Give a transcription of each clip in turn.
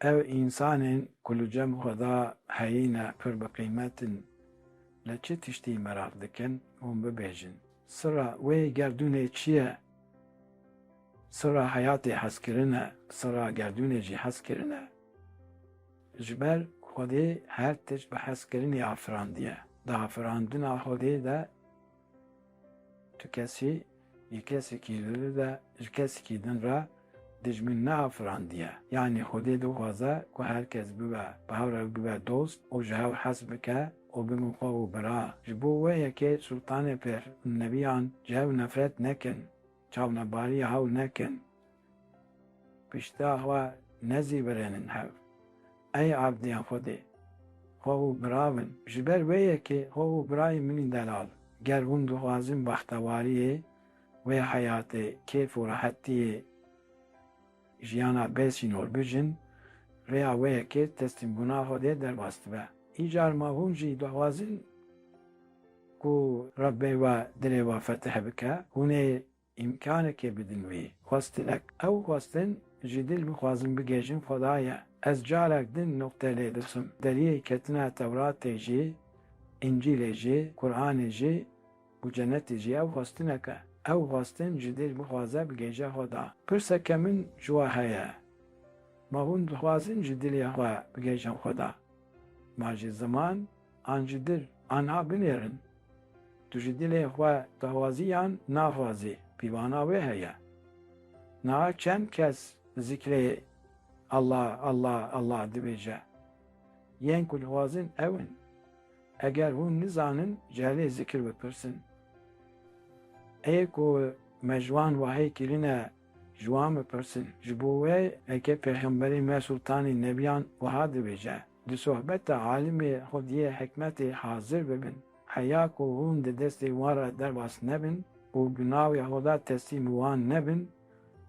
ev insanên ku li cem Xweda heyîne pir bi qîmetin li çi tiştî merak dikin hûn bibêjin. Sira wê gerdûnê çi ye? Sira hayatê hezkirin e, sira gerdûnê jî hezkirin e. Ji ber Xwedê her tişt bi hezkirinê afirandiye. Di afirandina Xwedê de tu kesî ji kesekî li de ji kesekî din re dijmin neafirandiye. Yani Xwedê dixwaze ku herkes bibe bi hev re bibe dost û ji hev hez bike û bibin xwe û bira. Ji bo wê yekê Sultanê Pêrneviyan ji hev nefret nekin, çavnebariya hew nekin. Pişta xwe nezîvirînin hev. Ey abdiyên Xwedê, xwe û bira bin. Ji ber wê yekê xwe û birayê min delal. Ger hûn dixwazin bextewariyê wê hayatê kêf û rehetiyê jiyana besînor bijin, rêya wê yekê teslîmbûna Xwedê derbas dibe. Îcar ma hûn jî dixwazin ku Rebbê we dilê we fetih bike, hûn ê îmkanekê bidin wê. Xwestinek ew xwestin ji dil bixwazin bigêjin Xwedaye. Ez carek din nokte lê diçim. Deriyê ketina Tewratê jî, İncîlê jî, Qur'anê jî û cennetê jî ew xwestinek e. Ew xwestin ji dil bixwaze bigêje Xweda. Pirseke min ji we heye. Ma hûn dixwazin ji dilê xwe bigêjin Xweda. Ma ji ziman an ji dil anha binêrin. Tu ji dilê xwe dixwazî yan naxwazî. Pîvana wê heye. Niha çend kes zikrê Allah, Allah, Allah dibêje. Yên ku dixwazin ew in. Eger hûn nizanin ji helê zikir bipirsin. Ê ku me ji wan wahî kirine ji wan bipirsin. Ji bo wê heke Pêxemberê me Sultanê Nebiyan wiha dibêje. Di sohbeta alimê Xwediyê hikmetê hazir bibin. Heya ku hûn di destê wan re derbas nebin û bi navê Xweda teslîm wan nebin,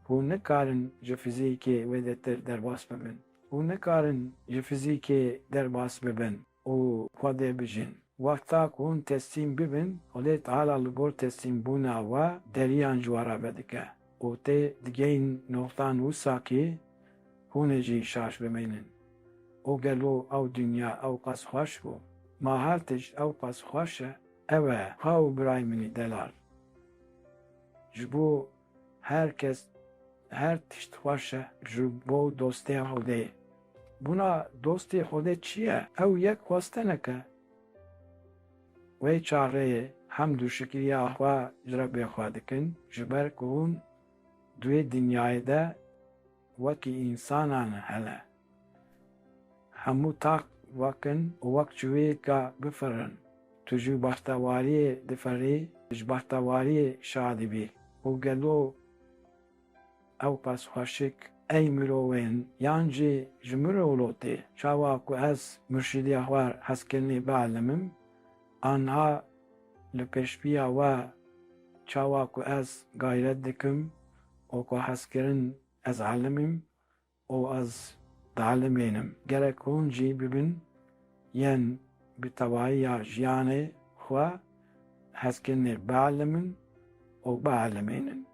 hûn nikarin ji fîzîkê wê de derbas bibin. Hûn nikarin ji fîzîkê derbas bibin û Xwedê bijin. Wexta ku hûn teslîm bibin, Xwedê Teala li gor teslîmbûna we deriyan ji we re vedike û tê digehîn noktan wisa kî hûn ê jî şaş bimînin. û gelo ew dinya ew qas xweş bû. Ma her tişt ew qas xweş e, ew e xwe û birayê min delal. Ji bo herkes her tişt xweş e ji bo dostê Xwedê. Bûna dostê Xwedê çi ye? Ew yek xwestinek e. Wê çareyê hemd û şikriya xwe ji Rebbê xwe dikin, ji ber ku hûn di wê dinyayê de wekî însanan hele. Hemû tak wekin û wek ji wê ka bifirin. Tu ji bextewariyê diferî, ji bextewariyê şa dibî. û gelo ew qas xweşik ey mirovên yan jî ji mirovlotê çawa ku ez murşîdiya xwe hezkirinê bielîmim, anha li pêşviya we çawa ku ez gayret dikim û ku hezkirin ez elîmim û ez dielîmînim. Gerek hûn jî bibin yên bi tevahiya jiyanê xwe hezkirinê bielîmin û bielîmînin.